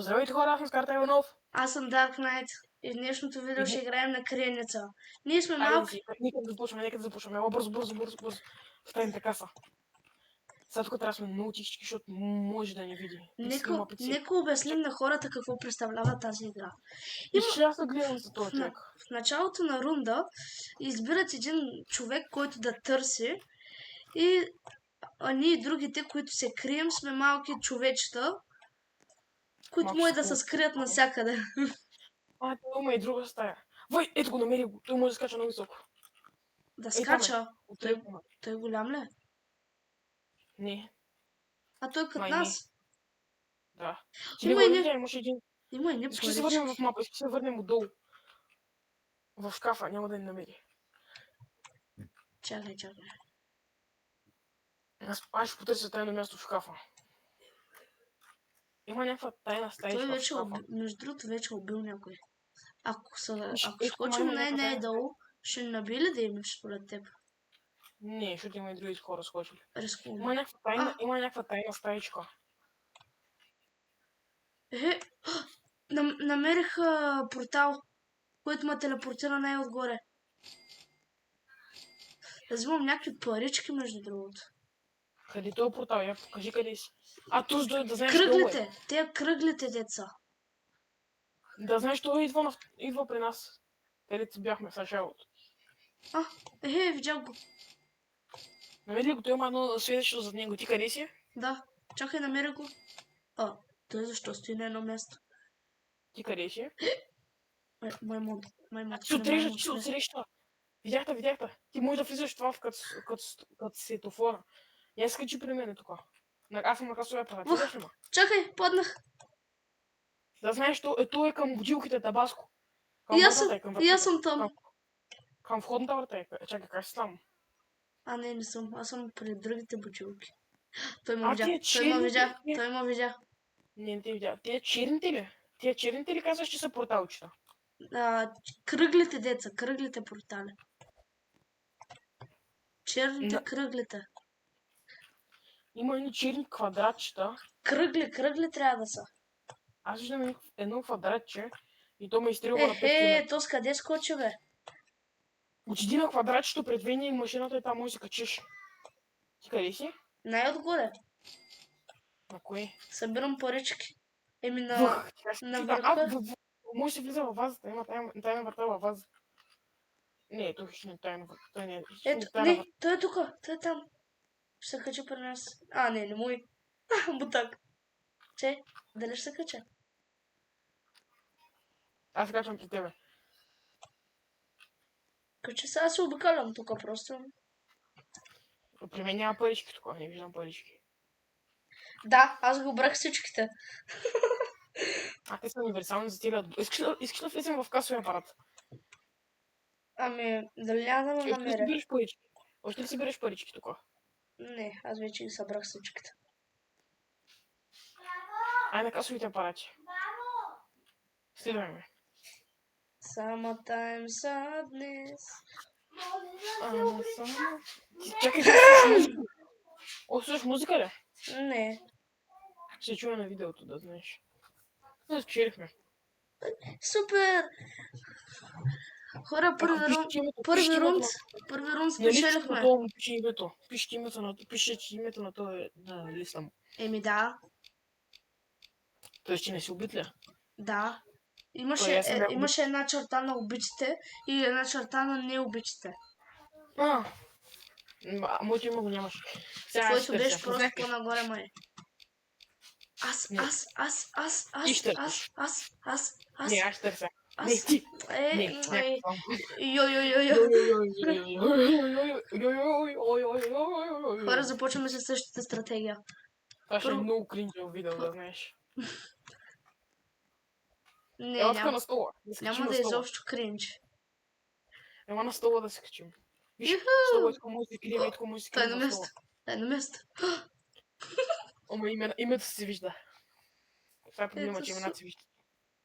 Здравейте хора, аз съм Скарта Иванов. Аз съм Dark Knight и в днешното видео ще играем на криеница. Ние сме Айде малки. си, нека да започваме. Ела, бързо. В тайната каса. Сега тук трябва да сме много тихички, защото може да ни види. Нека обясним на хората какво представлява тази игра. Виж, аз да гледам за този човек. В началото на рунда избират един човек, който да търси, и ние другите, които се крием, сме малки човечета, които може да се скрият навсякъде. Има и друга стая. Вой, ето го, намери го. Той може да скача много високо. Да скача? Той голям ли е? Не. А той като нас? Да. Има и не Искаш да се върнем в мапа, искаш да се върнем отдолу. В шкафа, няма да ни намери. Чакай. Аз ще потърся тайно място в шкафа. Има някаква тайна стаичка в шкафа. Между другото вече убил някой. Ако скочим най-долу, ще наби ли да имаш според теб? Не, защото има и други хора скочили. Рискуваме. Има някаква тайна стаичка. Намерих портал, който ме телепортира най-отгоре. Взимам някакви парички, между другото. Къде този портал? Я покажи къде си. Тук да знаеш кръглите, те кръглите деца. Да знаеш, той идва при нас. Където бяхме в началото. Видях го. Намери ли го? Той има едно свидетелство зад него. Ти къде си? Да, чакай, намеря го. Той защо стои на едно място? Ти къде си? Маймун. Ти отсреща. Видяхте. Ти можеш да влизаш това като светофора. Я скачи при мен тук. Аз съм на касовия апарат. Видяш ли ма? Чакай, паднах. Да знаеш, той е към будилките Табаско. И аз съм там. Към входната врата. Чакай, как си там? Не съм. Аз съм при другите бутилки. Той ме видя. Не те видя. Тия черните ли казваш, че са порталчета? Кръглите деца, кръглите портали. Черните кръглите. Има едни черни квадратчета. Кръгли трябва да са. Аз виждам едно квадратче и то ме изстрелва на 5 км. То с къде скочи, бе? Отиди на квадратчето пред вендинг машината и там може да се качиш. Ти къде си? Най-отгоре. На кое? Събирам парички. На върха. Може да се влиза във вазата. Има тайна врата във вазата. Не, тук ще не е тайна врата. Не, той е тук. Той е там. Ще се качи при нас. Не мой. Бутак. Дали ще се кача? Аз се качвам при тебе. Качи се, аз се обикалям тук просто. При мен няма парички тук, не виждам парички. Да, аз го брах всичките. Те са универсални за тия. Искаш да влезем в касовия апарат? Дали няма да ме намеря? Още ли си береш парички тук? Не, аз вече ги събрах всичките. На касовите апарати. Следваме. Summertime sadness. Чакай, слушаш музика ли? Не. Ще чуя на видеото, да знаеш. Спечелихме. Супер! Хора, първи рунд спечелихме. Пиши името на този листа му. Да. Той ще не си убит ли? Да. Имаше една черта на убитите и една черта на неубитите. Моето име го нямаше. Твоето беше просто по-нагоре, май. Аз. Не, аз ще търся. Не, ти. Хора, започваме с същата стратегия. Това ще е много кринджово видео, да знаеш. Не, няма да е изобщо кринж. Ела на стола да се качим. Виж, стола иска може да се крием, иска може да се крием на стола. Тай на место. Ама името се вижда. Това е проблема, че имената се вижда.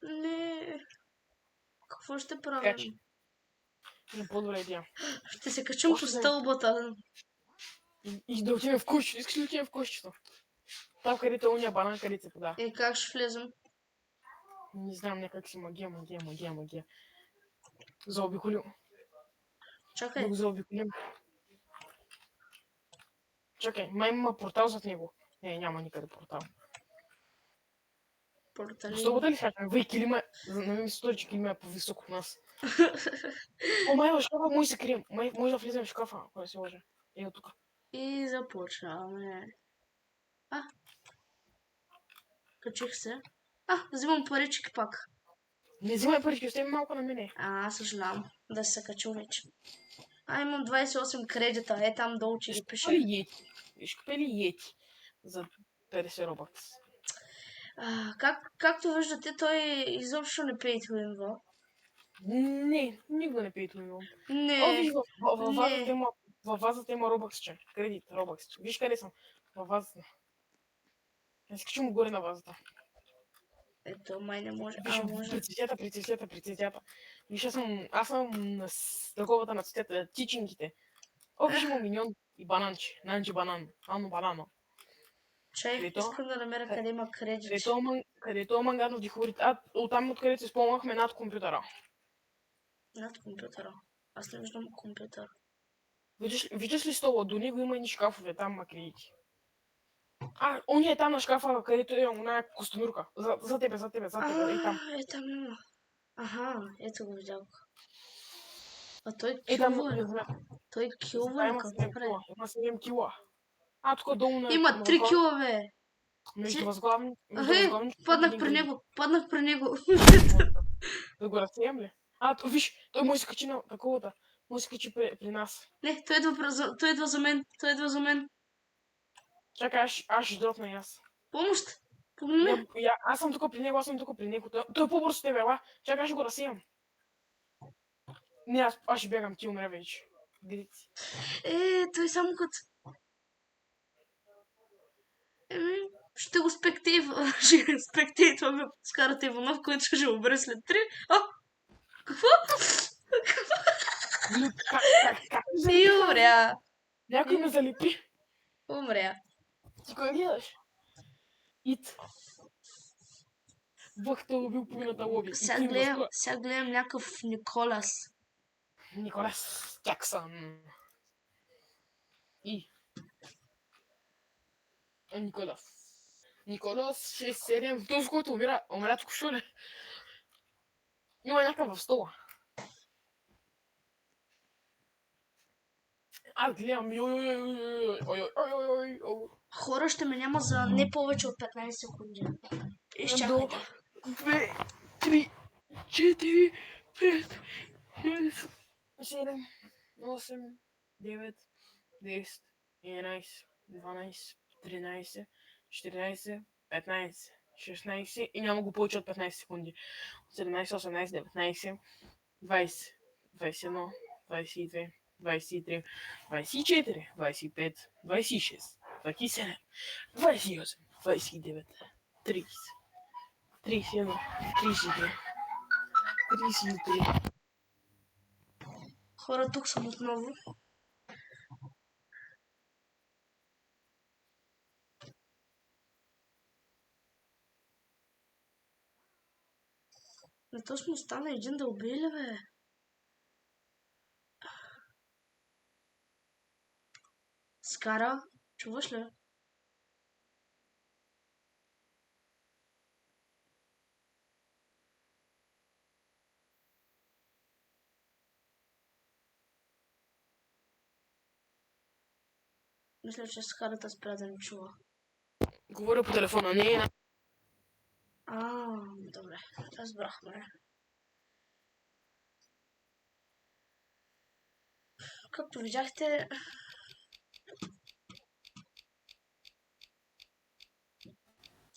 Не. Какво ще правим? По-добре идея. Ще се качим по стълбата. И да отидем в кущето. Искаш ли да отидем в кущето? Там където е уния банан, където се пода. Как ще влезем? Не знам, някак си магия. Заобиколим. Чакай. Да го заобиколим. Чакай, май има портал зад него. Не, няма никъде портал. Портали. Защо ли хакаме? Вей, килима, на мен ми се стори, че килима е по-високо от нас. О, май в шкафа, може се крием. Може да влизаме в шкафа, ако да се лъжа. Ето тук. И започваме. Качих се. Взимам парички пак. Не взимай парички, остави малко на мене. Съжалявам. Да се качу вече. Имам 28 кредита. Там долу, че ги пише. Виж купили Йети за 50 робакс. Както виждате, той изобщо не пейтвинва. Не, никога не пейтвинвам. Не. О, виж, във вазата има робаксче. Кредит, робаксче. Виж къде съм. Във вазата. Не скачам горе на вазата. Ето, май не може. Виж, Може. при цветята. Виж, аз съм на търговата на цветята, тичинките. О, виж, има миньон и бананче. Нанче банан. Ано банано. Чай, искам да намеря къде има кредит. Където манганов дихорит. Оттам откъдето се спомнахме над компютъра. Над компютъра. Аз не виждам компютър. Виждаш ли стола? До него има и шкафове, там има кредити. Он е там на шкафа, където е оная костюмирка. За тебе, и там. Там има. Ето го видях. Той Там, килва. Той килва ли какво прави? Има 7 кила. Тук долу на... Има 3 кила, бе. Между възглавни... Паднах при него. Да го разсеем ли? Виж, той може да се качи на таковата. Може да се качи при нас. Не, той идва за мен. Чакай, аз ще дропна и аз. Помощ! Помни ме! Аз съм тук при него, Той е по-бързо от тебе, ела. Чакай, аз ще го разсеям. Не, аз ще бягам, ти умре вече. Видите си. Той само като... Ще го спектейтваме с карата Иванов, който ще умре след 3. Какво? Как? Не умря. Някой ме залепи. Умря. Ти кой гледаш? Ит. Бъхта убил половината лоби. Сега гледам някакъв Николас. Николас Джаксън. Николас 6-7. Този, който умря току-що ли? Има някакъв в стола. Аз гледам. Хора ще ме няма за не повече от 15 секунди. Изчакайте. 2, 3, 4, 5, 6, 7, 8, 9, 10, 11, 12, 13, 14, 15, 16 и няма го повече от 15 секунди. 17, 18, 19, 20, 21, 22, 23, 24, 25, 26, 27, 28, 29, 30, 31, 32, 33. Хора, тук съм отново. Не точно остана един да убие ли, бе? Скара, чуваш ли? Мисля, че Скарата спря да не чува. Говоря по телефона, не. Добре, разбрахме. Както видяхте,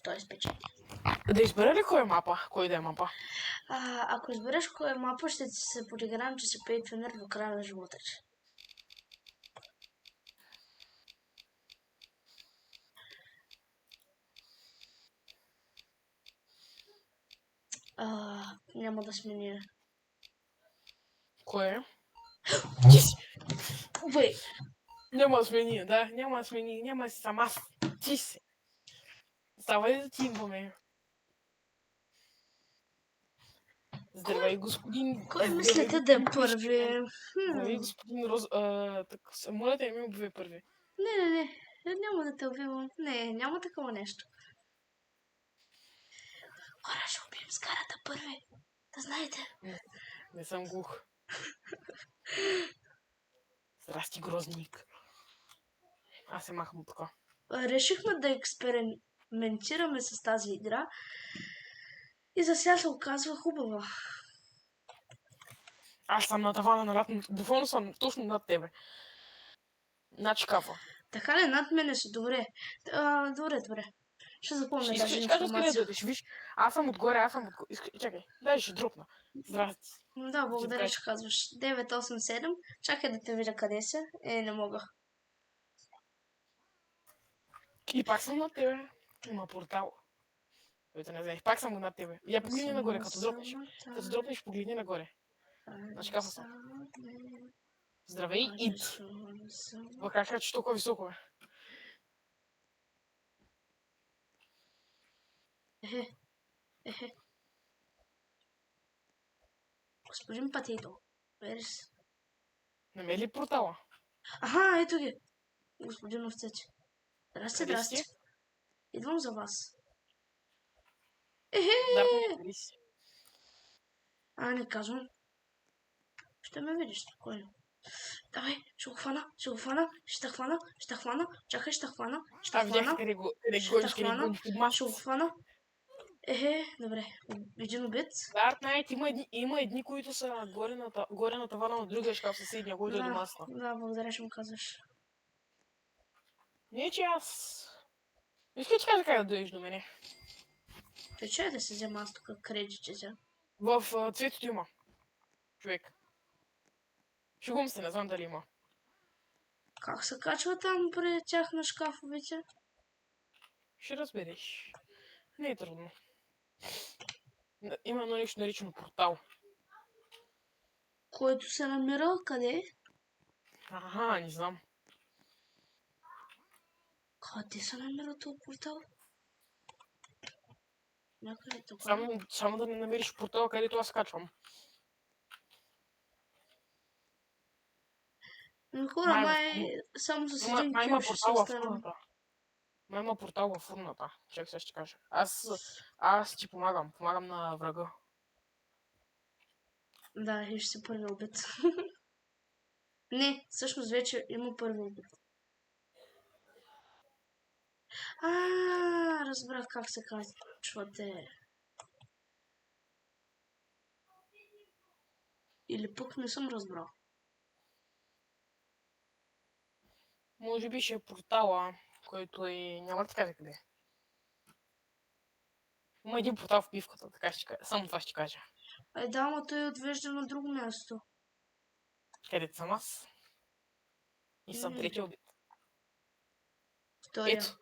той е спечели. Да избера ли кой е мапа? Кой да е мапа? Ако избереш кой е мапа, ще се подиграем, че си пейтвенер до края на живота ти. Няма да смени. Кой е? Бе! Няма да смени, да. Няма да си сама. Ти си. Става ли да ти имаме? Здравей, господин... Кой здравей, мислите да е господин първи? Плющев. Здравей, господин Роз... моля те, не ме убивай първи. Не. Няма да те убивам. Не, няма такова нещо. Хора, ще убием скарата първи. Да знаете. Не съм глух. Здрасти, грозник. Аз се махам така. Решихме да експериментираме с тази игра. И за сега се оказва хубава. Аз съм на тавана на лятно. Буквално съм точно над тебе. Над шкафа. Така ли, над мене си? Добре. Добре. Ще запомня Искаш тази да кажа къде да информация. дойдеш? Виж, аз съм отгоре. Чакай, дай ще дропна. Здрасти. Да, благодаря, че казваш. 987. Чакай да те видя къде си. Не мога. И пак съм над тебе. Има портал. Който не знаеш, пак съм над тебе. Я погледни нагоре, като дропнеш. Като дропнеш, погледни нагоре. На шкафа съм. Здравей, Ит. Как че толкова високо е? Ехе. Господин Патейто. Вериш? Намери ли портала? Аха, ето ги. Господин овцете. Здрасти, Къде здрасти. си? Идвам за вас. Дарко, къде си? Не казвам. Ще ме видиш спокойно. Давай, ще го хвана. Ще хвана. Чакай, ще хвана. Видях къде го гониш под маста. Ще го хвана. Добре. Един убит. Dark Knight има едни, които са горе на тавана на другия шкаф съседния, който е до масата. Да, благодаря, че му казваш. Не, че аз... Искай, че кажа как да дойдеш до мене. Че да си взема аз тук кредитите. В цветото има. Човек. Шегувам се, не знам дали има. Как се качва там при тях на шкафовете? Ще разбереш. Не е трудно. Има едно нещо наричано портал. Който се намира къде? Не знам. Къде се намира този портал? Някъде тук. Само да не намериш портала, където аз качвам. Хора, май само с един кил ще се останем. Май има портал във фурната. Чак сега ще кажа. Аз ти помагам. Помагам на врага. Да, и ще си първи убит. Не, всъщност вече има първи убит. Разбрах как се качвате. Или пък не съм разбрал. Може би ще е портала, който е... Няма да ти кажа къде. Има един портал в пивката, така ще кажа. Само това ще кажа. Да, но той отвежда на друго място. Където съм аз. И съм третия убит. Втория. Ето.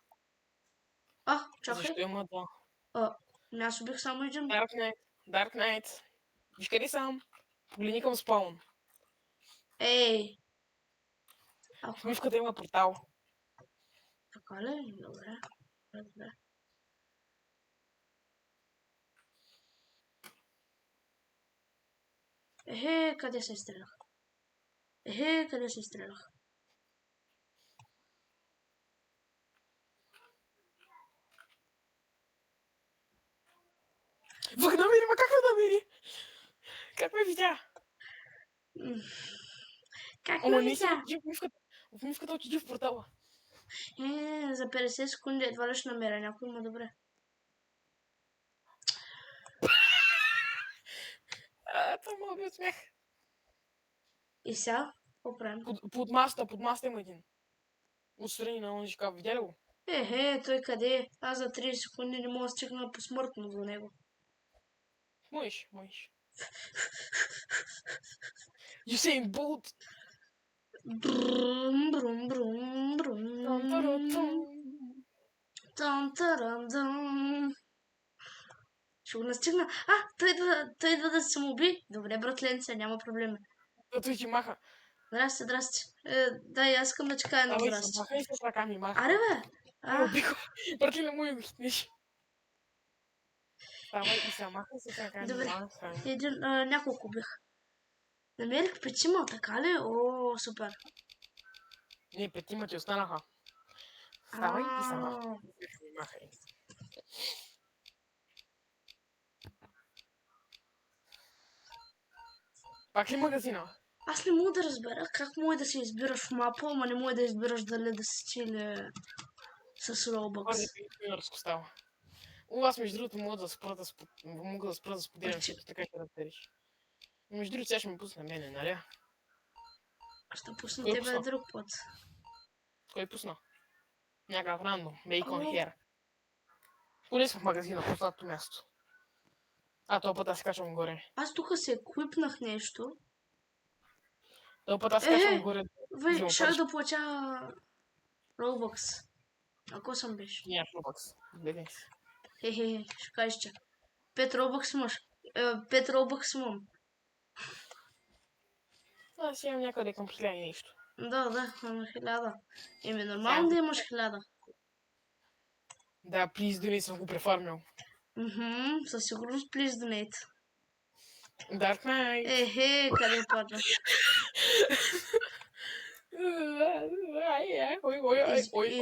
Чакай. Защо има два? Аз убих само един. Dark Knight. Виж къде съм? Погледни към спаун. Ей! В мивката има портал. Така ли? Добре. Къде се изстрелях? Къде се изстрелях? Намери, как ме намери? Как ме видя? Как ме видя? В мивката отиди в портала. За 50 секунди едва ли ще намеря някой, но добре. Това мога би от смях. И сега? Какво правим? Под маста има един. Отстрани на онзи шкаф, видя ли го? Той къде е? Аз за 30 секунди не мога да стигна посмъртно до него. Можеш. Юсейн Болт. Брум. Ще го настигна. Той идва да се самоуби. Добре, братленце, няма проблеми. Той ти маха. Здрасти. Да, аз искам да ти кажа едно здрасти. Маха и с ръка ми маха. Аре бе! Братлене му и го хитнеш. Ставай и се махай се сега. Добре. Махай. Няколко бих. Намерих петима, така ли? О, супер. Не, петима ти останаха. Ставай и се махай. Пак ли магазина? Аз не мога да разбера как може да се избираш в мапа, ама не може да избираш дали да си или с Robux. Пионерско става. Аз между другото мога да спра да споделям Причи- всичко, така ще разбереш. Между другото сега ще ми пусне мене, нали? Ще пусна Кой тебе пусна? друг път. Кой пусна? Някакъв рандом. Бейкон Ало. хер. Поне съм в магазина, познато място. Този път аз качвам горе. Аз тук се еквипнах нещо. Този път аз качвам горе. Вей, ще да платя Robux. Ако съм беше? Нямаш Robux. Гледай си. Хе-хе, ще кажеш, че 5 Robux имаш. 5 Robux имам. Аз имам някъде към 1000 нещо. Да, имам 1000. Еми, нормално да имаш 1000. Да, please donate съм го префармил. Със сигурност please donate. Dark Knight. Ехе, къде падна?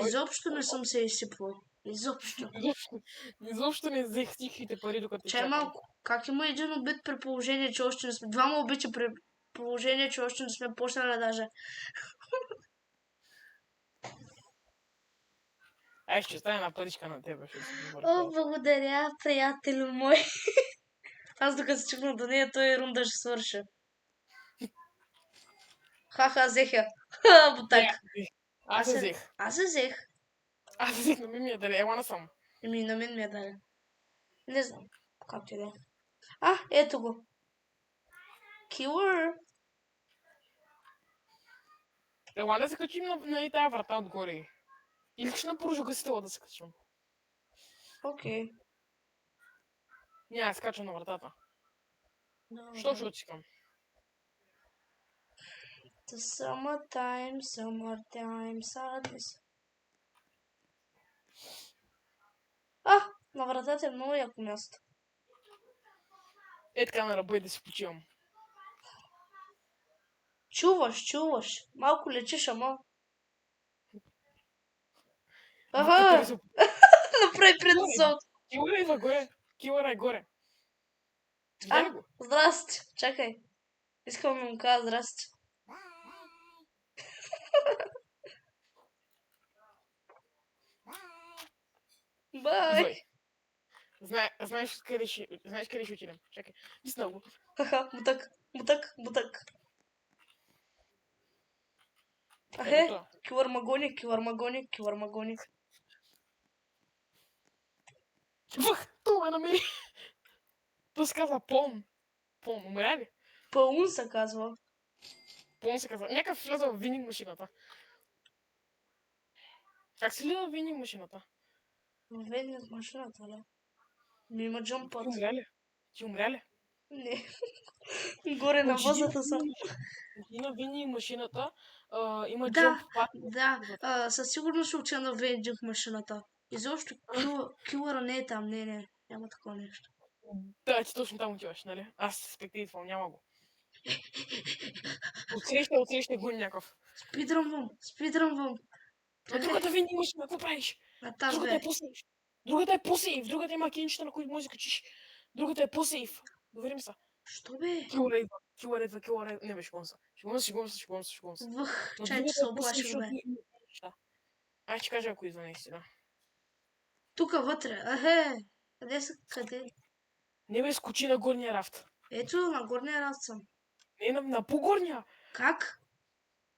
Изобщо не съм се изсипвал. Изобщо. Изобщо не взех тихите пари, докато Чай малко. Как има един убит при положение, че още не сме... Двама убити при положение, че още не сме почнали даже. Ай, ще оставя една паричка на тебе, ще си О, благодаря, приятел мой. Аз докато стигна до нея, той рунда ще свърши. Ха-ха, взех. Бутак. Аз се взех. Аз се взех. Аз се взех, но ми е дали, ела насам. Еми, на мен ми е дали. Не знам. Как ти да е. Ето го. Killer. Ела да се качим на тази врата отгоре. Или ще на прожугастила да се качим. Окей. Няма, аз качвам на вратата. Що ще отикам? The summertime sadness. На вратата е много яко място. Е така на ръба и да си почивам. Чуваш. Малко лечиш, ама. Направи предсок. Килъра идва горе. Килъра е горе. Видя ли го? Здрасти. Чакай. Искам да му кажа здрасти. Бай. Знаеш къде ще отидем? Чакай. Мисля го. Мутак. Килър магоник. Това намери. То се казва Пон. Пон, умря ли? Пълн се казва. Пон се казва. Някакъв вляза в вининг машината. Как се ли в вининг машината? В вининг машината, да. Има джампът. Ти умря ли? Не. Горе на базата съм. На вининг машината има Да, джамп пат. да. Със сигурност ще уча на вендинг машината. Изобщо килъра не е там. Не. Няма такова нещо. Да, ти точно там отиваш, нали? Аз се спектейтвам, няма го. Отсреща гони някакъв. Спидръмвам. На другата вининг машина, какво правиш? Другата е по-сейф. Другата има кинчета, на които можеш да качиш. Другата е по-сейф. Доверим се. Що бе? Килър идва. Не бе, шегувам се. Шегувам се. Чай, че се оплаших, бе. Аз ще кажа, ако идва наистина. Тука вътре. Къде? Не бе, скочи на горния рафт. Ето, на горния рафт съм. Не, на по-горния. Как?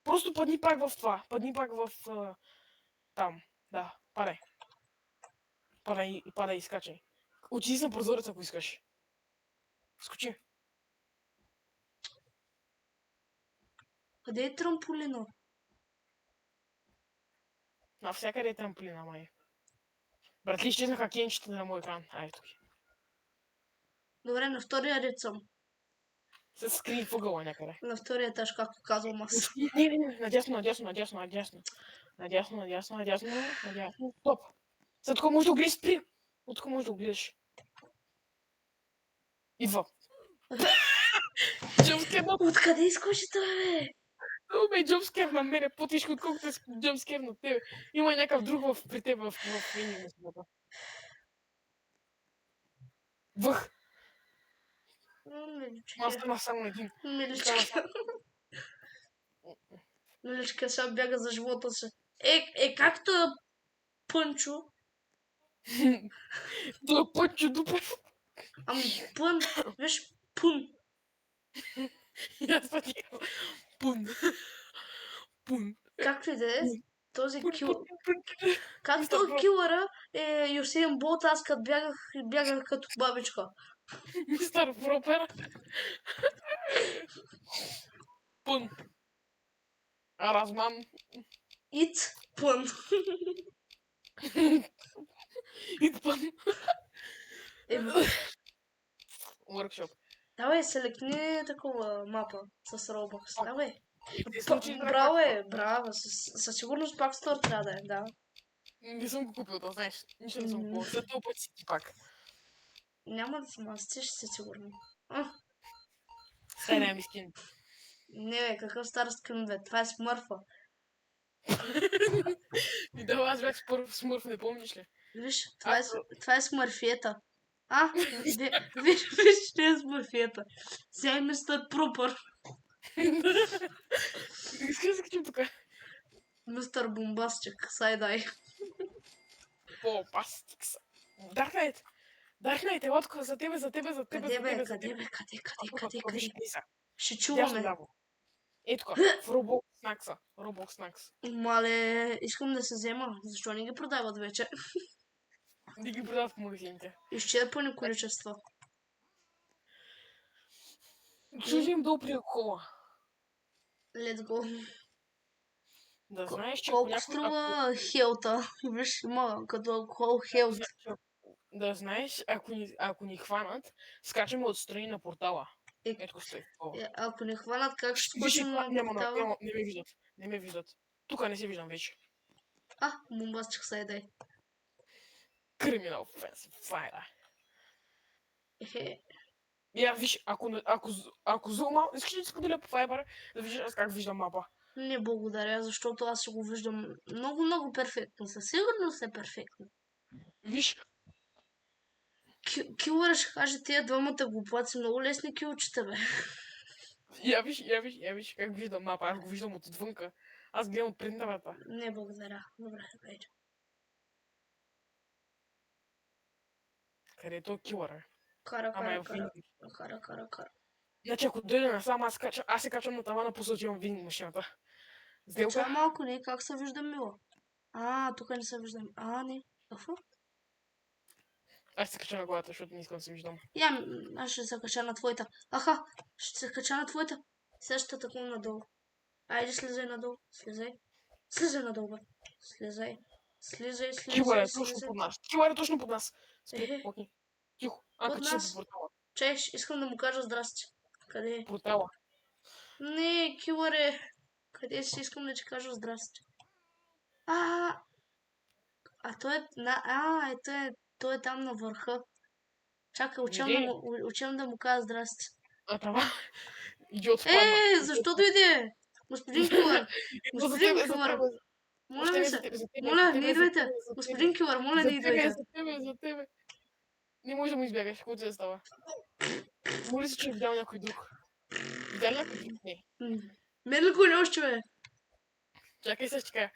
Просто падни пак в това. Там. Да, падай. Падай и скачай. Отиди на прозорец, ако искаш. Скочи. Къде е трамполина? Навсякъде е трамполина, май. Братли, изчезнаха кенчета на мой екран. Тук. Добре, на втория ред съм. Се скри в ъгъла някъде. На втория етаж, както казвам аз. Не, надясно. Стоп. След това може да го гледаш спри. От тук може да го гледаш. Идва. Джъмскер на... Откъде изкочи това, бе? Това бе джъмскер на мене, по-тежко, отколкото е джъмскер на тебе. Има и някакъв друг при теб в Енигмата. Въх! Аз стана само един. Миличка. Миличка сега бяга за живота си. Както е Пънчо. Това е Пънчо Дупев. Ами Пън, виж, Пун. И аз пък Пун. Пун. Както и да е, този Пун, кил... пун, пун, пун. Както килъра е Юсейн Болт, аз като бягах като бабичка. Мистер Пропер. Пун. Аразман. Ит Пън. Ит Пън. Еми, Workshop. давай, селекни такова мапа с Roblox. Давай. Те случаи Браво е, браво. Със сигурност пак стор трябва да е, да. не съм го купил, да знаеш. Нищо не съм купил. За този път си ти пак. Няма да съм аз, ти ще си сигурно. Сега ми скин. Не бе, какъв стар скрин, бе, това е смърфа. И да, аз бях смърф, не помниш ли? Виж, това е смърфиета. Виж, не е смърфиета. Сега е мистер Пропър. Искаш да скачам тук? Мистер Бомбастик, сайдай. По-пастикс. Даркнайт! Даркнайт, ела тук за тебе, за тебе, за тебе, Къде за бе, тебе, за къде тебе. бе, къде? Виж, Лиса. Ще Дясно чуваме. ляво. Ей тук, в Roblox Snacks. Roblox Snacks. Мале, искам да се взема. Защо не ги продават вече? Не ги продават в магазините. Изчерпани количества. Чужим долу при алкохола. Let's go. Да знаеш, че Колко струва хелта? Виж, има като алкохол хелт. Да знаеш, ако ни хванат, скачаме отстрани на портала. Ето стои. Ако не хванат, как ще Виж, скочим на портала? не ме виждат. Не ме виждат. Тук не се виждам вече. Бомбастик сайдай. Криминал файда. Ехе. Я виж, ако зумам, искаш да ти споделя по Fiber, да виждаш аз как виждам мапа. Не благодаря, защото аз ще го виждам много перфектно. Със сигурност е перфектно. Виж. Килъра ще каже, тия двамата глупаци много лесни килчета, бе. Я виж как виждам мапа. Аз го виждам отвънка. Аз гледам от предната. Не благодаря. Добре, хайде. Къде е то килъра? Кара. Значи ако дойде насам, аз се качвам на тавана, посочвам винг машината. Сделка? Това малко не, как се вижда мило? Тук не се виждам. Не. Какво? Аз се кача на главата, защото не искам да се виждам. Аз ще се кача на твоята. Ще се кача на твоята. Сега ще атакувам надолу. Айде, слизай надолу. Слизай надолу, бе. Слизай. Килър е точно под нас. Окей. Тихо. Качи се по портала. Чай, искам да му кажа здрасти. Къде е? Портала. Не, килър е. Къде си? Искам да ти кажа здрасти. Той е там на върха. Чакай, учам да му кажа здрасти. Това. Идиот спадна. Защо дойде? Господин Килър. Моля ви се. Моля, не идвайте. Господин Килър, моля, не идвайте. За тебе. Не може да му избягаш, каквото се става. Моля се, че е видял някой друг. Видял някой друг? Не. Мен ли го не още, бе? Чакай се, ще кажа.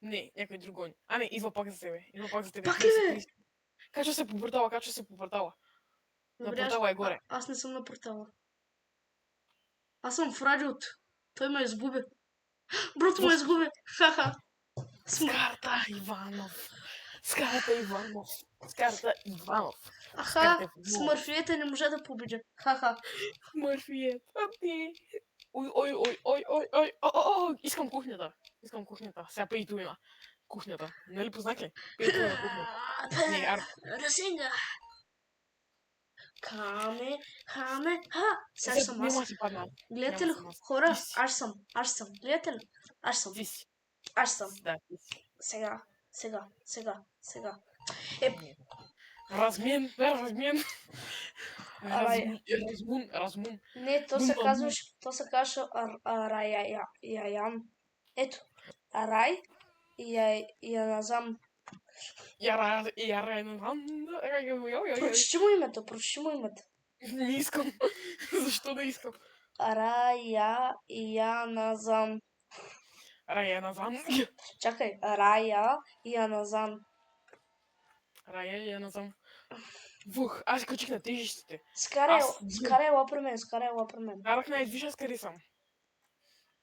Не, някой друг гони. Не, идва пак за тебе. Пак ли, бе? Качва се по портала. На портала е горе. Аз не съм на портала. Аз съм в радиото. Той ме изгуби. Брото ме изгуби. Ха-ха. Скарта Иванов. Смърфиета не може да победя. Ха-ха. Смърфиет. Не. Ой. Искам кухнята. Сега пейто има. Кухнята. Нали познах ли? Пейто има кухнята. Не, Расинга. Хаме. Сега съм аз. Гледате ли, хора? Аз съм. Гледате ли? Аз съм. Аз съм. Да, ти си. Сега. Размен, размен. Арай... Размун. Не, то се казваше Яян. Ето, Арай и Яназам. Прочети му името, прочети му името. Не искам. Защо да искам? Рая и Яназам. Раяназан. Чакай, Рая и Яназам. Раяназан. Вух, аз качих на тежестите. Скарай ела при мен. Карах виж аз къде съм.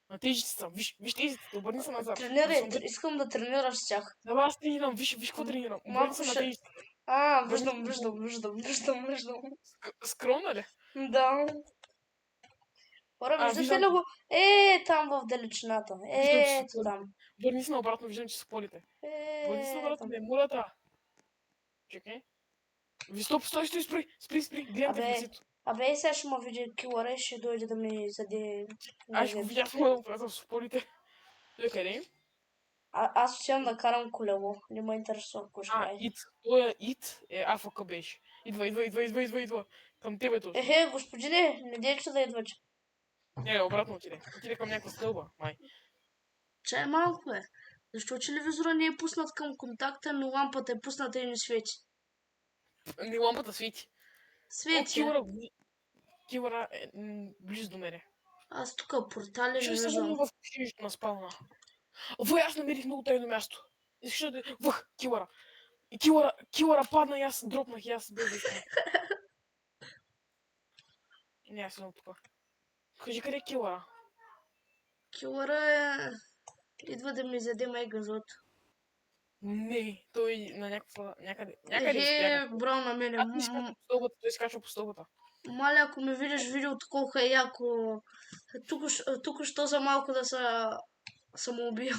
На тежестите съм. Виж тежестите, обърни се назад. Тренирай, искам да тренираш с тях. Да, аз тренирам, виж какво тренирам. Обърни се на тежестите. Виждам. Скромна ли? Да. Хора, виждате ли го? Там в далечината. Ето там. Върни се наобратно, виждам, че са полите. Върни се наобратно, не мурата. Чекай. Стой, спри, гледам те в лицето. Абе, сега ще ме види килъра и ще дойде да ми заде... Аз ще го видя в полите. Той къде? Аз отивам да карам колело. Не ме интересува какво ще прави. Ит е АФК беше. Идва. Към тебе точно. Господине, не дейте да идвате. Не, обратно отиде. Отиде към някаква стълба, май. Чай малко, бе. Защо телевизора не е пуснат към контакта, но лампата е пусната и не свети? Не, лампата свети. Свети. Килъра е близо до мене. Аз тук портали не Ще се виждам. в кишенето на спална. Аз намерих много тайно място. Искаш да... Килъра. Килъра падна и аз дропнах и аз без да искам. Не, аз съм тук. Кажи къде е килъра? Килъра идва да ми заде май газот. Не, той на някъде избяга. Бро на мене. Той скачва по стълбата. Маля, ако ми видиш видеото колко е яко, тук що за малко да се самоубия.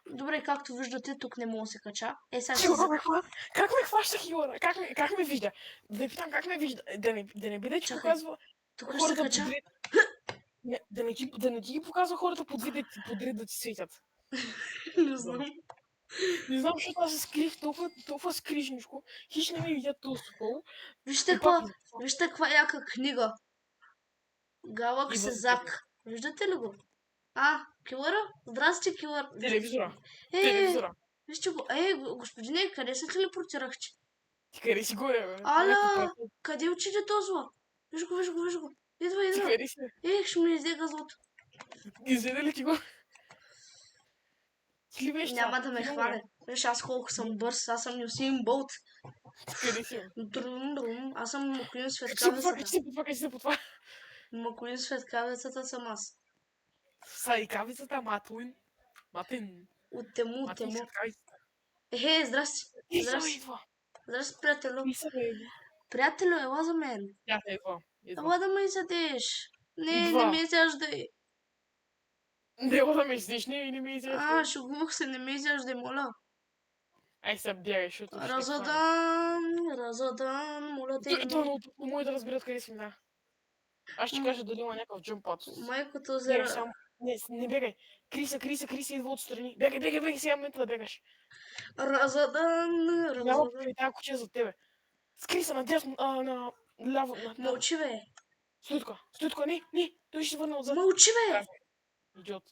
Добре, както виждате, тук не мога да се кача. Как ме хваща Хилара? Как ме вижда? Да питам как ме вижда. Да не биде, че показва тук ще се кача. Да не ти ги показва хората подред да ти светят. Не знам. Не знам, защото аз се скрих толкова скришничко. Хищ не ме видят толкова хубаво. Вижте каква яка книга. Галакси Зак. Виждате ли го? Килъра? Здрасти, Килър. Телевизора. Вижте го. Господине, къде се телепортирахте? Ти къде си горе, бе? Аля, къде отиде този? Виж го. Идва. Къде си? Ще ми изде газлото. Изеде ли ти го? Няма да ме хване. Виж, аз колко съм бърз. Аз съм Юсейн Болт. Къде си? Аз съм Макуин Светкавицата. Качи се по това. Макуин Светкавицата съм аз. Сайкавицата, Матин. От тему. Здрасти. Здрасти, приятелю. Приятелю, ела за мен. Ела да ме изядеш. Не ме изяждай. Ела да ме изядеш, не ме изяждай. Шегувах се, не ме изяждай, моля. Ай се бягай, защото ще Разадан, моля те. Мой да разберат къде си, да. Аз ще кажа дали има някакъв джъмпад. Майкото Не бегай. Кри се, идва отстрани. Бегай, сега момента да бегаш. Разадан. Няма тази куче за тебе. Скри се надясно, ляво. Мълчи, бе. Стой тук, не, той ще върне отзад. Мълчи, бе. Идиот.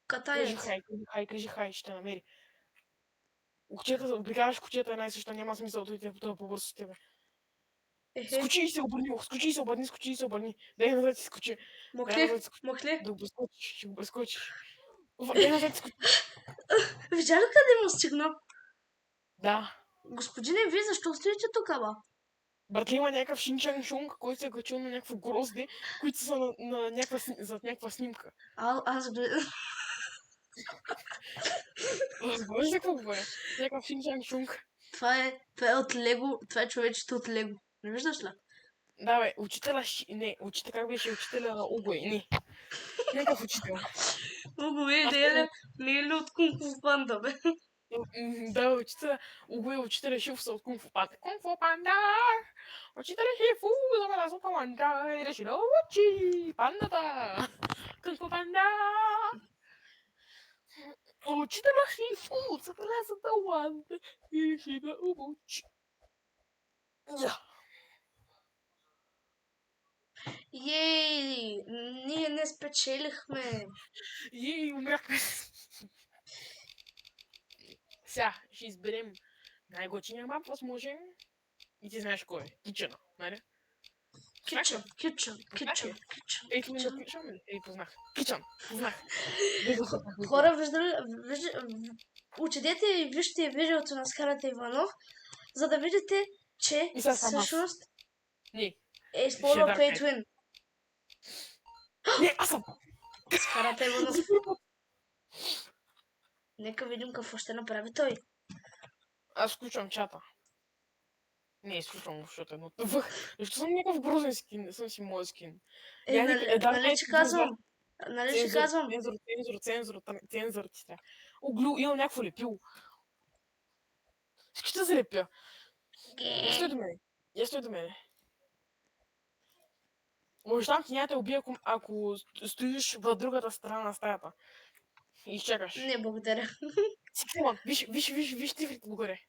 Катаец. Кажи хай, ще намери. Обикаваш кучета една и съща, няма смисъл да отиде по-бързо с тебе. Скочи и се обърни. Дай назад си скочи. Махли. Да го прескочиш. Дай назад си скочи. Видя ли къде му стигна? Да. Господине, вие защо стоите тук, ба? Братле, има някакъв Шинчан Шунг, който се е качил на някакво грозде, които са зад някаква снимка. Аз гледам. Разбираш ли какво говоря? Някакъв Шинчан Шунг. Това е от Лего, това е човечето от Лего. Не виждаш ли? Да, бе, как беше учителя Угой? Не. Някакъв учител. Угой, не е ли от Кунг Фу Панда, бе? Да, учителя Шифу от Кунг Фу Панда. Кунг Фу Панда! Учителя Шифу, забеляза панда и реши да учи пандата. Кунг Фу Панда! Учителя Шифу забеляза талант и ще да обучи. Ей, ние не спечелихме. И умряхме. Сега ще изберем най-готиния мап, възможен. И ти знаеш кой е. Кичъна, нали? Кичън. Ей, ти ме запишам ли? Ей, познах. Кичън, познах. Хора, отидете и вижте видеото на Скарата Иванов, за да видите, че И сега съм аз. всъщност Не. е използвал Ще Pay да to Win. Не, аз съм. Скарата Иванов. Нека видим какво ще направи той. Аз включвам чата. Не, изключвам, защото едно тъвъх. Защо съм някакъв грозен скин? Не съм си моят скин. Нали че казвам? Цензор ти трябва. Оглю, имам някакво лепило. Ще залепя. Я стой до мене. Обещавам ти, няма те убия, ако стоиш в другата страна на стаята. И изчакаш. Не, благодаря. Виж цифрите догоре.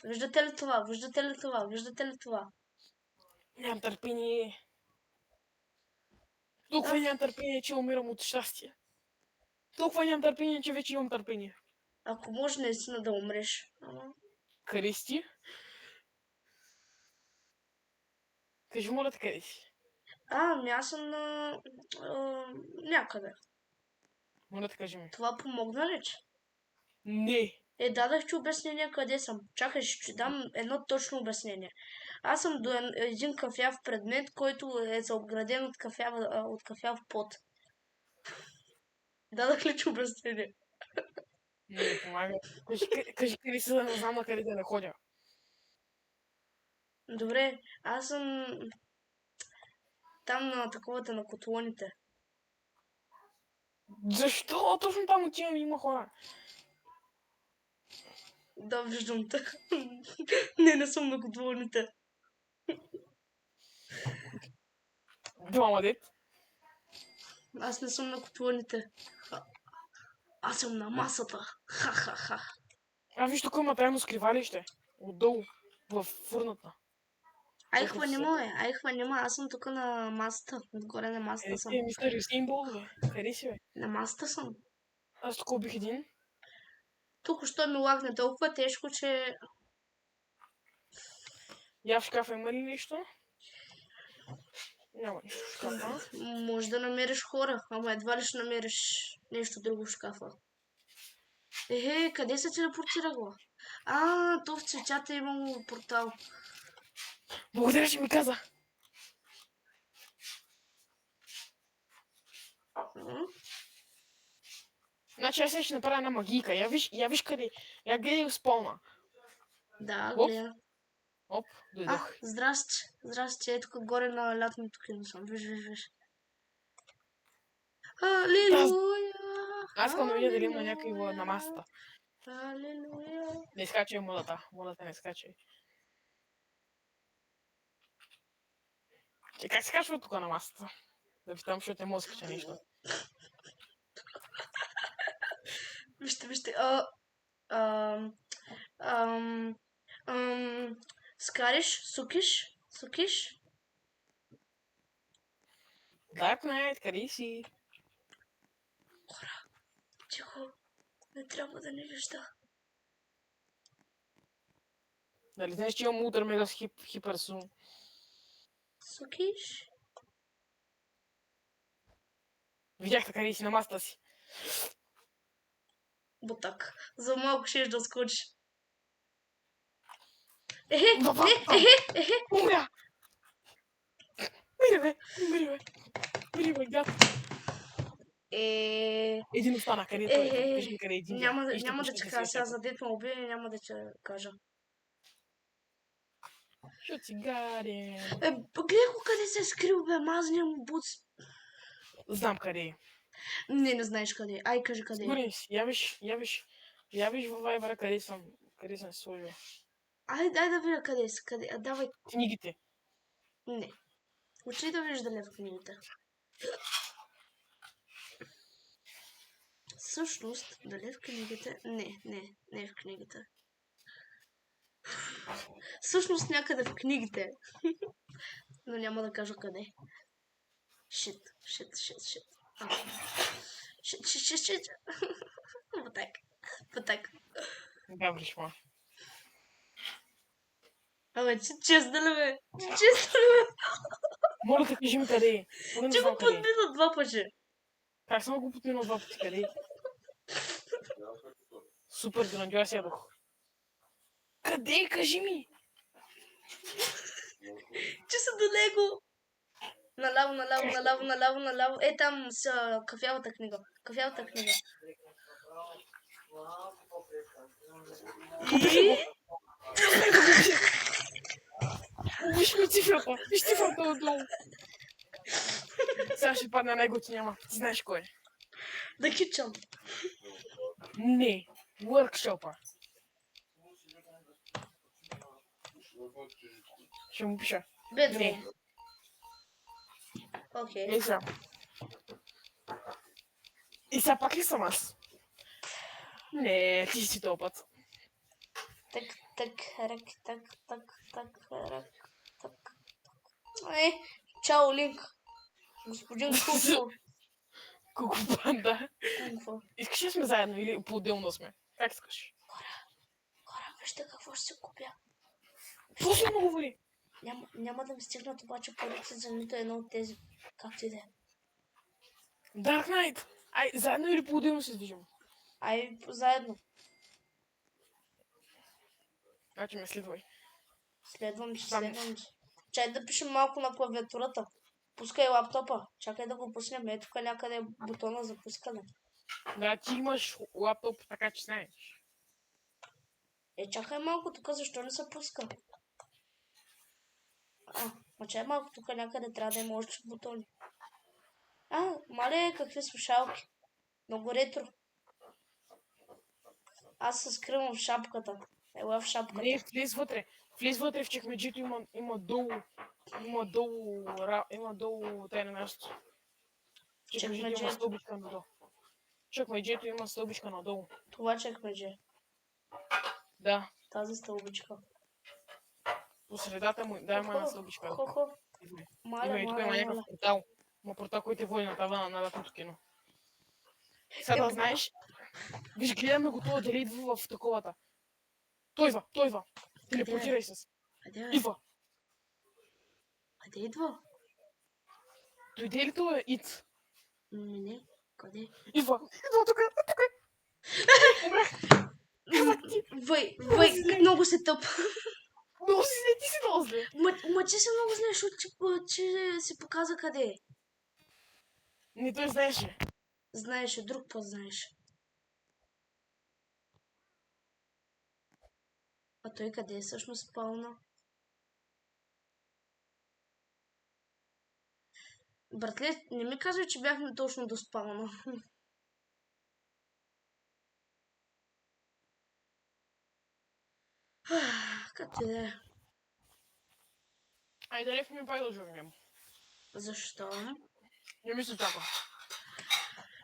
Виждате ли това? Нямам търпение. Толкова нямам търпение, че умирам от щастие. Толкова нямам търпение, че вече имам търпение. Ако може наистина да умреш. Къде си? Кажи, моля те, къде си? Аз съм на... някъде. Моля те, кажи ми. Това помогна ли, че? Не. Дадах ти обяснение къде съм. Чакай, ще ти дам едно точно обяснение. Аз съм до един кафяв предмет, който е заобграден от кафяв пот. Дадах ли ти обяснение? Не помага. Кажи къде си, да не знам на къде да не ходя. Добре, аз съм там на таковата на котлоните. Защо? Точно там отивам и има хора. Да, виждам те. Не съм на котлоните. Двама дет. Аз не съм на котлоните. Аз съм на масата. Ха-ха-ха. Виж, тук има тайно скривалище. Отдолу. В фурната. Айхва нема. Аз съм тук на масата. Отгоре на масата съм. Мистер Юсейн, бе. Къде си, бе? На масата съм. Аз тук убих един. Тук що ми лагне толкова тежко, че... Я в шкафа има ли нещо? Няма нищо в шкафа. Може да намериш хора, ама едва ли ще намериш нещо друго в шкафа. Къде се телепортирала? То в цветята имало портал. Благодаря, че ми каза. Значи аз ще направя една магийка. Я виж къде. Я гледай спълна. Да, гледа. Оп, дойдох. Здрасти. Ето тук горе на лятното кино съм. Виж. Алилуя! Аз искам да видя дали има някой на масата. Алилуя! Не скачай модата. Модата не скачай. Как се качва тук на масата? Да питам, защото не мога да скача нещо. Вижте. Скариш? Сукиш? Dark Knight, къде си? Хора, тихо. Не трябва да не вижда. Дали знаеш, че имам ултра мега хиперсум? Сукиш? Видях къде си на масата си. Бутак. За малко ще да скочи. Умря! Мири, бе, гад. Един остана, къде той? Кажи къде е един. Няма да ти кажа, сега за дет ме убие, няма да ти кажа. Що си гаден? Гледай го къде се е скрил, бе, мазния му буц. Знам къде е. Не знаеш къде е. Ай, кажи къде е. Сигурен си, я виж във Viber къде съм се сложил. Дай да видя къде са, давай. Книгите. Не. Учи да видиш дали в книгите. Всъщност, дали в книгите? Не е в книгите. Всъщност някъде в книгите. Но няма да кажа къде. Шит. Шит. Вот так. Добре, шма. Абе, честно ли бе? Честно ли бе? Моля да кажи ми къде е. Поне не Че го знам къде е. подмина 2 пъти. Как съм го подминал 2 пъти, къде е? Супер грандиоз ядох. Къде е? Кажи ми! Че са до него. Наляво. Е, там с кафявата книга. И... Виж ми цифрата! Виж цифрата отдолу! Сега ще падне него, ти няма. Ти знаеш кой е. Да кичам. Не. Workshop-а. Ще му пиша. Бедро. Не. Окей. Ей сега. И сега пак ли съм аз? Не, ти си този път. Так. Чао, Линк. Господин Кунфо. Куку панда. Кунфо. Искаш ли сме заедно или по-отделно сме? Как искаш? Хора, вижте какво ще се купя. После му говори. Няма да ми стигнат обаче парите за нито едно от тези. Както и да е. Dark Knight. Ай, заедно или по-отделно се движим? Ай, заедно. Значи ме следвай. Следвам ти. Чай да пишем малко на клавиатурата. Пускай лаптопа. Чакай да го пуснем. Ето тук някъде е бутона за пускане. Да, ти имаш лаптоп, така че знаеш. Е, чакай малко тук, защо не се пуска? Чай малко тук някъде трябва да има още бутони. Мале, какви слушалки. Много ретро. Аз се скривам в шапката. Ела в шапката. Не, влез вътре в чекмеджето, има долу тайна място. Чекмеджето има стълбичка надолу. Чекмеджето има стълбичка надолу. Това чекмедже. Да. Тази стълбичка. По средата му, да, има една стълбичка. Маля. Тук има някакъв портал. Има портал, който е води на тавана на лятното кино. Сега да знаеш, виж, гледаме го това дали идва в таковата. Той идва. Телепортирай се. Идва. Къде идва? Дойде ли това ит? Не, къде? Идва тук. Вай, много се тъп. Много си зле, ти си много зле. Ма че си много зле, защото че си показа къде е. Не, той знаеше. Знаеше, друг път знаеше. А той къде е всъщност спална? Братле, не ми казвай, че бяхме точно до спална. Както и да е. Айде, лев ми пак да журнем. Защо? Не ми се чака.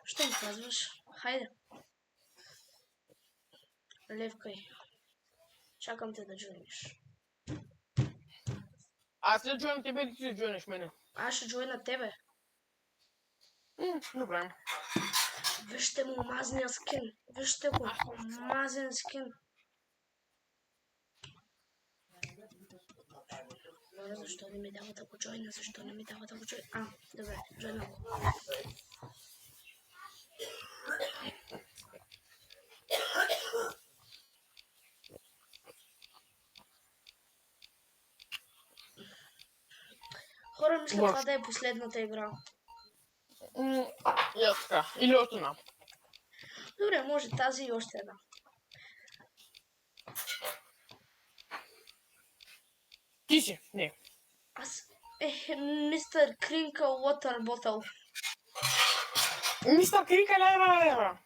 Що ми казваш? Хайде. Левкай. Чакам те да джойниш. Аз ли джойнам тебе или ти ли джойнеш мене? Аз ще джойна тебе. Добре. Вижте му мазния скин. Вижте го. Мазен скин. Защо не ми дава да го джойна? Добре, джойна го. Хора, мисля това да е последната игра. И аз така. Или още една. Добре, може тази и още една. Ти си? Не. Аз... мистер Кринкъл Water Bottle. Мистер Кринкъл, лева.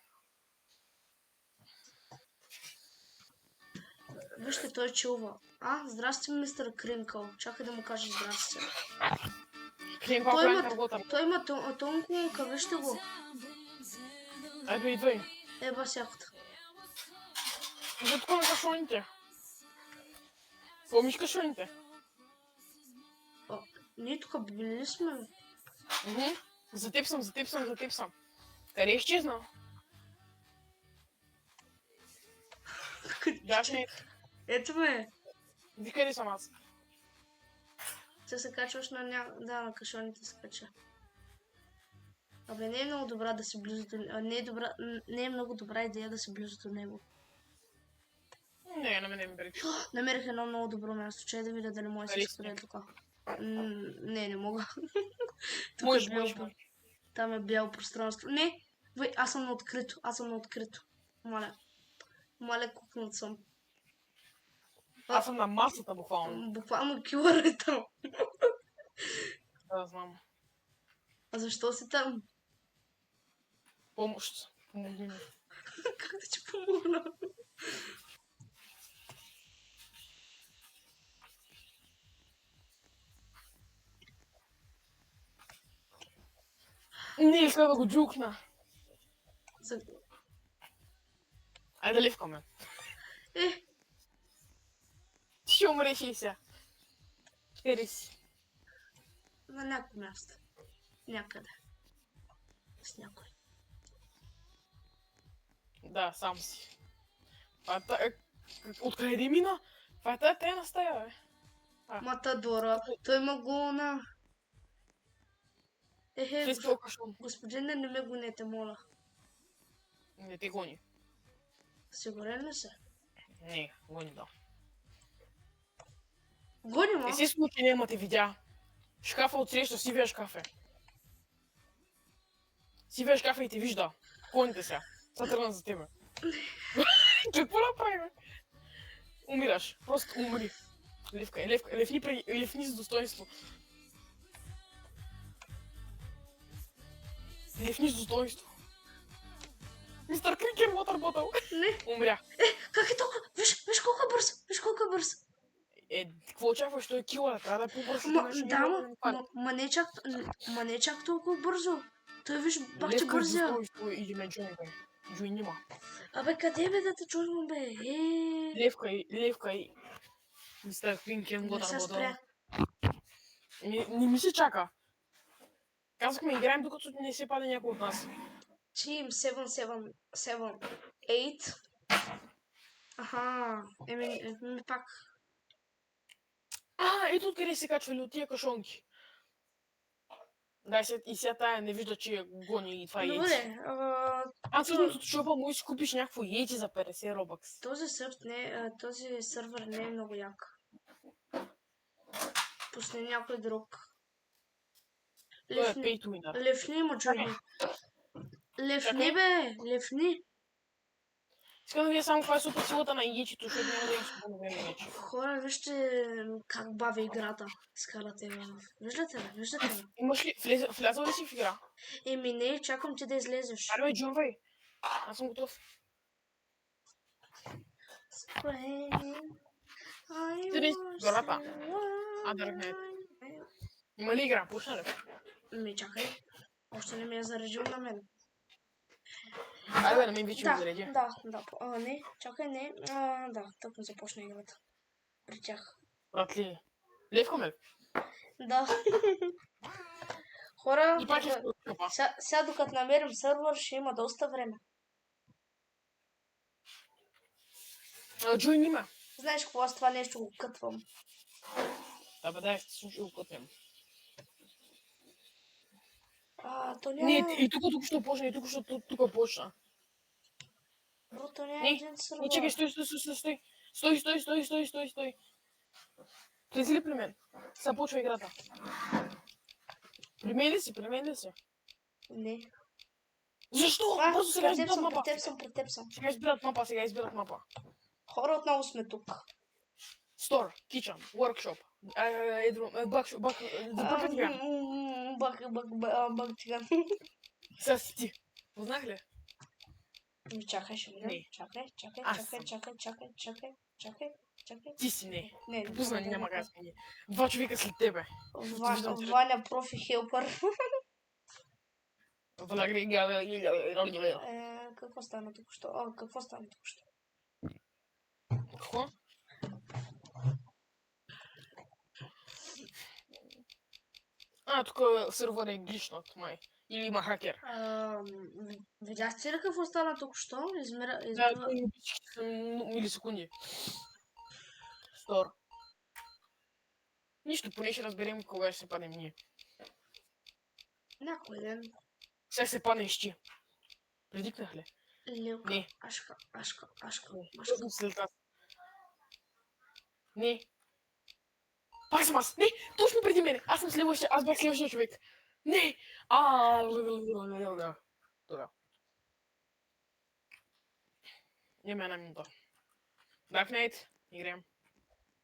Вижте, той чува. Здрасти, мистер Кринкъл. Чакай да му кажа здрасти. Кринкъл, Той има тонко лука, вижте го. Айде, идвай. Еба сякото. За тук на кашоните. Помниш кашоните? Ние тук били сме. За теб съм. Къде изчезна? Даш не. Ето ме. Ви къде съм аз? Ти се качваш на кашоните се кача. Абе, не е много добра да си близо до него. Не е много добра идея да си близо до него. Не, на мене ми пречи. Намерих едно много добро място. Чай да видя дали може да се спре тук. Не мога. Може. Там е бяло пространство. Не! Аз съм на открито. Маля, кукнат съм. Аз съм на масата, буквално. Буквално килър е там. Да, знам. А защо си там? Помощ. Помогни ми. Как да ти помогна? Не иска да го джукна. Айде да ливкаме. Ти ще умреш и сега. Къде си? На някакво място. Някъде. С някой. Да, сам си. Откъде мина? Това е тая тайна стая, бе. Матадора. Той ма гона. Господин, не ме гонете, моля. Не те гони. Сигурен ли се? Не, гони да. Гони, ма? Не си случи, няма те видя. Шкафа отсреща, сивия шкаф е. Сивия шкаф е и те вижда. Гоните сега. Са тръгна за тебе. Какво направи, бе? Умираш. Просто умри. Левни с достоинство. Левни с достоинство. Мистер Крикер, Waterботtle. Не. Умря. Как е толкова? Виж колко е бърз. Какво очакваш? Той е килър. Трябва да е по-бързо. Ма не чак толкова бързо. Той виж бах ти бързя. Достоинство или ме джойн, бе. Джойн нима. Абе, къде бе да те джойнвам, бе? Левка и... Мистер Крикер, Не се спря. Не ми се чака. Казахме, играем докато не се паде някой от нас. Team 778. Аха, пак. Ето откъде се качвали от тия кашонки. Да, и сега тая не вижда, че гони и това яйце. Добре, Аз всъщност от шопа му си купиш някакво яйце за 50 робакс. този сървър не е много як. Пусни някой друг. Той е pay to win. Левни има джойни. Левни, бе! Левни! Искам да видя само каква е супер силата на яйчето, защото няма да им спомогнем вече. Хора, вижте как бави играта. Скарате го. Виждате ли? Имаш ли? Влязъл ли си в игра? Не, чакам ти да излезеш. Аре, джунвай. Аз съм готов. Ти гората. Дъргнете. Има ли игра? Пушна ли? Чакай. Още не ми е заредил на мен. Айде бе, на мен вече ми зареди. Да. Не, чакай, не. Да, тък ми започна играта. При тях. Братли, левкаме ли? Да. Хора, И пак е скъпа. сега докато намерим сървър, ще има доста време. Джойн има. Знаеш какво, аз това нещо го кътвам. Да бе, дай, ще го кътнем. То няма... Не, и тук ще почна, тук почна. Бро, то няма един сървър. Не, чекай, стой. Влези ли при мен? Сега почва играта. При мен ли си? Не. Защо? Бързо сега избират мапа. При теб съм. Сега избират мапа. Хора, отново сме тук. Store, kitchen, workshop, Бактиган. Сега си ти. Познах ли? Чакай, ще видим. Чакай. Ти си не. Не, Позна, няма как смени. 2 човека след тебе. Ваня профи хелпър. Какво стана току-що? Какво стана току-що? Какво? Тук сървър е гличнат, май. Или има хакер. Видяхте ли какво стана току-що? Да, всички са милисекунди. Стор. Нищо, поне ще разберем кога ще се паднем ние. Някой ден. Сега се паднеш ти. Предикнах ли? Лилка, Не. Ашка. Точно след аз. Не. Пак съм аз. Не, точно преди мене. Аз съм следващия. Аз бях следващия човек. Не. Добре. Имаме една минута. Dark Knight. Играем.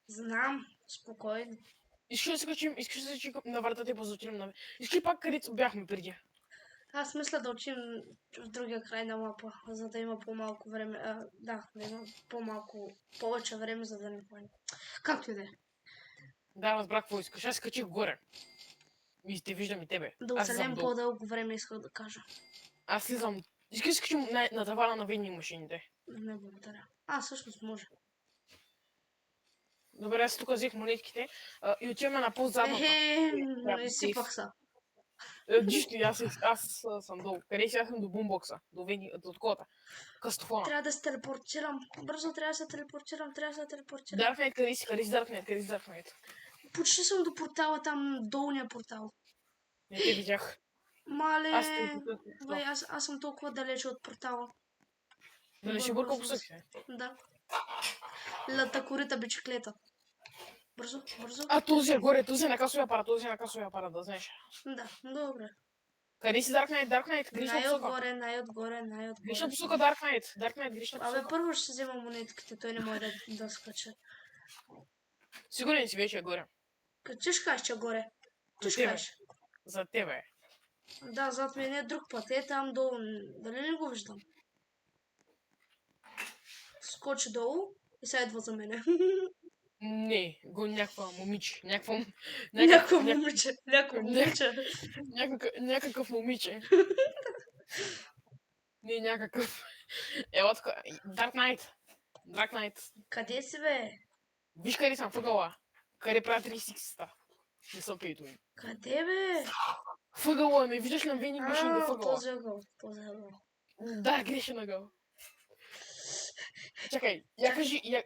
Знам. Спокойно. Искаш да се качим на вратата и после отидем на... Искаш ли пак където бяхме преди? Аз мисля да учим в другия край на мапа, за да има по-малко време. Да има повече време, за да не хване. Както и да е. Да, разбрах какво искаш. Аз се качих горе. И те виждам и тебе. Да оцелем по-дълго време, исках да кажа. Аз слизам. Искаш да се качим на тавана на вейни машините? Не, благодаря. Всъщност може. Добре, аз тук взех монетките и отиваме на по-задната. Изсипах се. Нищо, аз съм долу. Къде си? Аз съм до бумбокса, до такова. Кастофона. Трябва да се телепортирам. Бързо трябва да се телепортирам. Dark Knight, къде си Dark Knight? Почти съм до портала, там долния портал. Не те видях. Мале, аз съм толкова далече от портала. Дали ще бъркал по съкси? Да. Лата корита бичеклета. Бързо. Този е горе, този е на касовия апарат, да знаеш. Да, добре. Къде си Dark Knight? Гришна посока. Най-отгоре. Гришна посока Dark Knight, гришна посока. Абе, първо ще взема монетките, той не може да скача. Сигурен си вече е горе. Качиш каща горе. За тебе. Да, зад мен е друг път. Там долу. Дали не го виждам? Скочи долу и сега идва за мене. Не, го някаква момиче. Някакъв момиче. Не, някакъв. Ела така. Dark Knight. Къде си, бе? Виж къде съм въгъла. Къде правя 360-та. Не съм пейто им. Къде, бе? Въгъла, не виждаш на вени машините въгъла. Този ъгъл. Да, грешен ъгъл. Чакай, я кажи,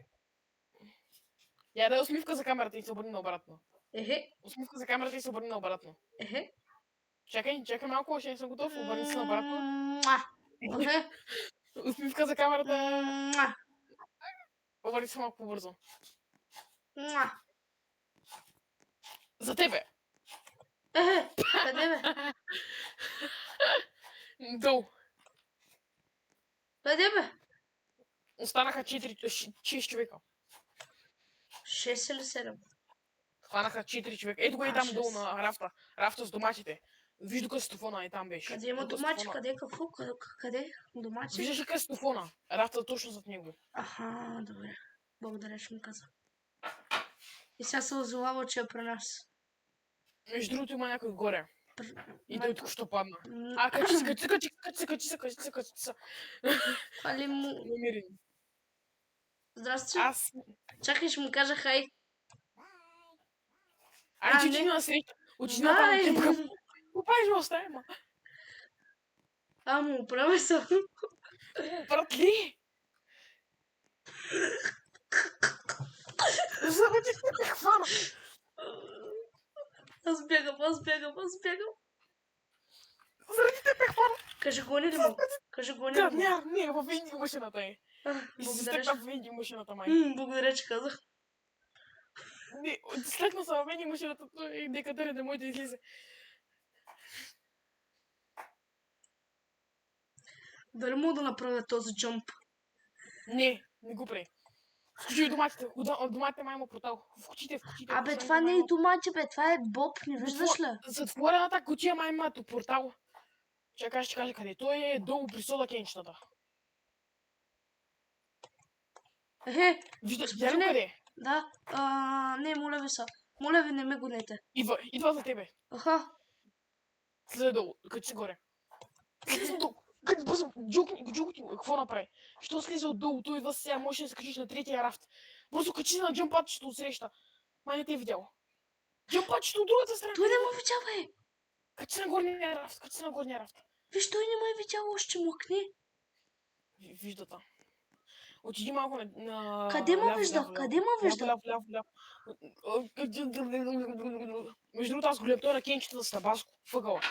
я дай усмивка за камерата и се обърни наобратно. Усмивка за камерата и се обърни наобратно. Чакай малко, още не съм готов. Обърни се наобратно. Усмивка за камерата. Обърни се малко по-бързо. За тебе. Къде, бе? Долу. Къде, бе? Останаха 6 човека. 6 или 7? Хванаха 4 човека. Ето го и там долу на рафта. Рафта с доматите. Вижда кастофона и там беше. Къде има домати? Къде? Какво? Къде? Домати? Виждаш ли кастофона? Рафта точно зад него. Аха, добре. Благодаря, ще ми каза. И сега се озовава, че е при нас. Между другото има някой горе. И той тук ще падна. Качи се. Хвали му. Намирен. Здрасти. Аз... Чакай, ще му кажа хай. Че отиди на среща. Отиди на там. Опай, ме остави, ма. Му оправя се. Брат ли? Заради те хвана. Аз бягам. Заради те хвана. Кажи гони ли му? Не, във венди машината е. Благодаря. В венди машината, май. Благодаря, че казах. Не, слегна съм във венди машината и дека дали да може да излезе. Дали мога да направя този джамп? Не го прави. Включи доматите. Доматите май има портал. Включите. Абе, това не е домати, бе. Това е боб, не виждаш ли? Затворената кутия май има портал. Чакай, ще кажа къде. Той е долу при сода кенчетата. Виждаш ли къде? Да. Не, моля ви са. Моля ви, не ме гонете. Идва за тебе. Аха. Слезе долу, качи се горе. Слиза долу. Бързо, джукни, какво направи? Що слиза отдолу? Той идва сега, може да се качиш на третия рафт. Бързо качи се на джампачето от среща. Май не те е видял. Джампачето от другата страна. Той не ме видя, бе. Качи се на горния рафт, качи се на горния рафт. Виж, той не ме е видял, още млъкни. Виждата. Отиди малко на... Къде ме вижда? Къде ме вижда? Ляв. Между другото, аз го лептой на кенчета с табаско. Въгъла.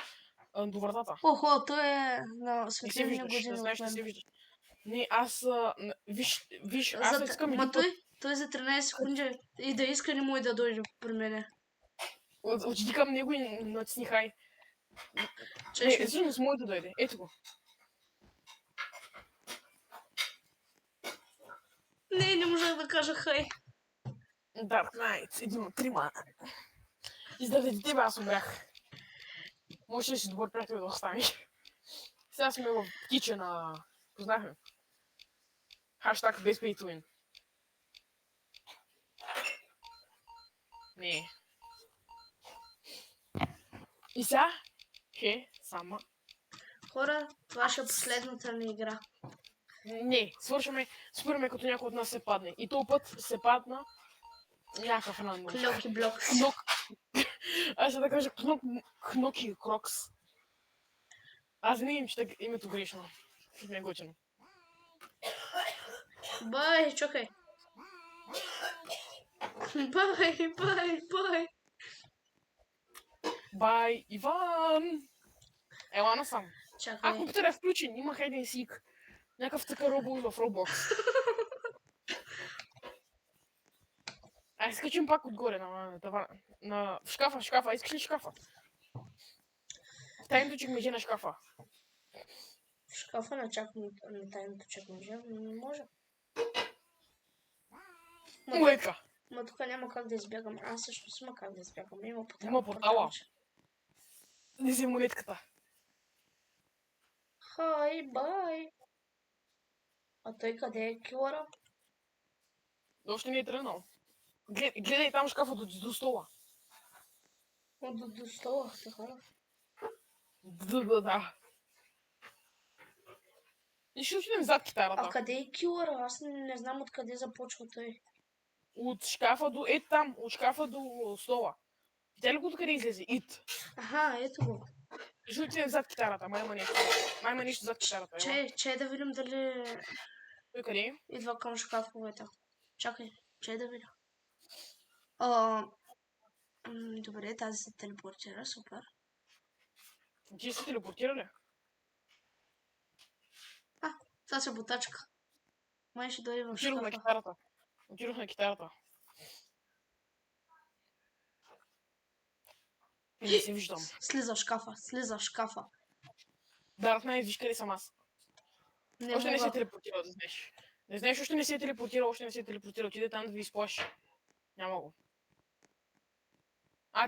До вратата. Охо, той е на Не се светлинни виждаш, години не от знаеш, не мен. се виждаш. Не, аз... Виж, аз искам един път... Той за 13 секунди и да иска не му и да дойде при мене. Отиди към него и натисни хай. Чеши. Всъщност може да дойде. Ето го. Не можах да кажа хай. Dark Knight, един от трима. И заради тебе аз умрях. Може да си добър приятел да останеш. Сега сме в кичена. Познахме. Хаштаг без pay to win. Не. И сега? Сама. Хора, това ще е последната ни игра. Не, спираме като някой от нас се падне. И този път се падна някакъв рандом. Клёки блок. Аз ще да кажа Кноки Крокс. Аз не им чета името грешно. Не е готино. Бай, чакай. Бай. Бай, Иван! Ела насам. Чакай. Компютър е включен, има Hide and Seek. Някакъв така робот в Roblox. Ай, скачим пак отгоре в шкафа. Искаш ли шкафа? Тайното чекмедже на шкафа. В шкафа на тайното чекмедже не може. Муетка. Ма тук няма как да избягам. Аз също има как да избягам. Има портала. Не взем монетката. Хай, бай. А той къде е килъра? Още не е тръгнал. Гледай там шкафа до стола. До стола, така. Да. И ще отидем зад китарата. А къде е килъра? Аз не знам откъде започва той. От шкафа до... там, от шкафа до стола. Видя ли го къде излезе? Ит. Аха, ето го. Ще отидем зад китарата, май има нещо зад китарата. Чай да видим дали... Той къде е? Идва към шкафовете. Чакай, чай да видя. Добре, тази се телепортира, супер. Ти се телепортира ли? Това се бутачка. Май ще дойде в шкафа. Отидох на китарата. Не се виждам. Слиза в шкафа. Dark Knight, виж къде съм аз. Още не се телепортира, да знаеш. Не знаеш, още не се телепортира. Отиде там да ви изплаши. Няма го.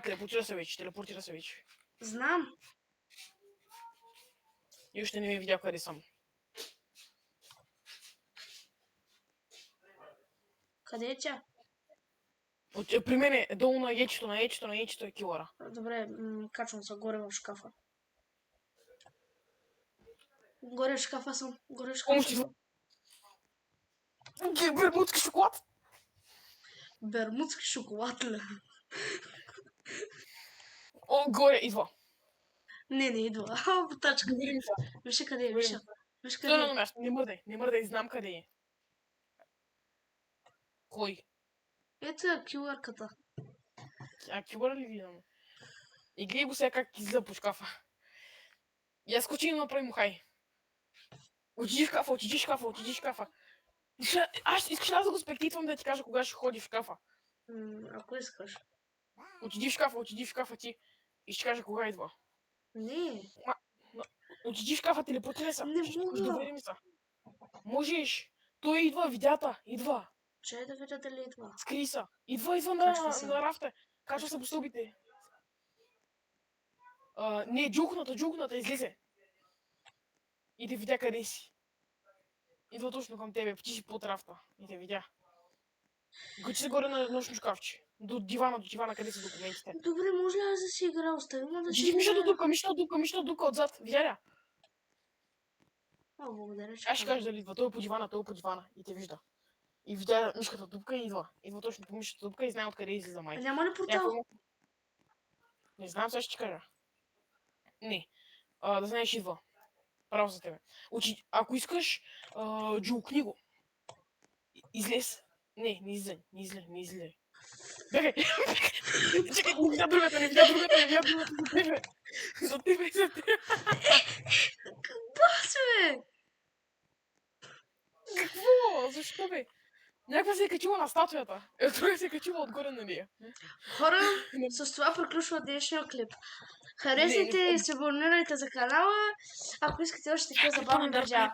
Телепортира се вече. Знам. И още не ми видя къде съм. Къде е тя? При мен е долу на ечето е килъра. Добре, качвам се горе в шкафа. Горе в шкафа съм. Бермудски шоколад? Бермудски шоколад ли? Горе, идва. Не идва. Бутачка. Виж къде е, виж къде е. На място, не мърдай, знам къде е. Кой? Ето е килърката. Килъра ли видам? И гледай го сега как излиза по шкафа. И аз скочи и направи му хай. Отиди в шкафа. Искаш ли аз да го спектитвам да ти кажа кога ще ходи в шкафа? Ако искаш. Отиди в шкафа ти и ще кажа кога идва. Не. Отиди в шкафа, телепортирай се. Не мога. Довери ми се. Можеш. Той идва, видята. Идва. Чай да видя дали идва. Скри се. Идва на рафта. Качва се по стълбите. Не, джукната излезе. И те видя къде си. Идва точно към тебе, ти си под рафта. И те видя. Гъчи се горе на нощно шкафче. До дивана, къде са документите. Добре, може ли аз да си игра? Остави ме да си игра. Мишна дука отзад. Видя ли? О, благодаря, че Аз ще кажа дали идва. Той е по дивана и те вижда. И видя мишката дупка и идва. Идва точно по мишката дупка и знае откъде излиза майка. Няма ли портал? Не знам, сега ще ти кажа. Не. Да знаеш, идва. Право за тебе. Ако искаш, джулкни го. Излез. Не излез. Бегай! Чакай, не видя другата. За тебе. Бас, бе! Какво? Защо, бе? Някаква се е качила на статуята. Друга се е качила отгоре на нея. Хора, с това приключва днешния клип. Хареснете и се абонирайте за канала, ако искате още такива забавни видеа.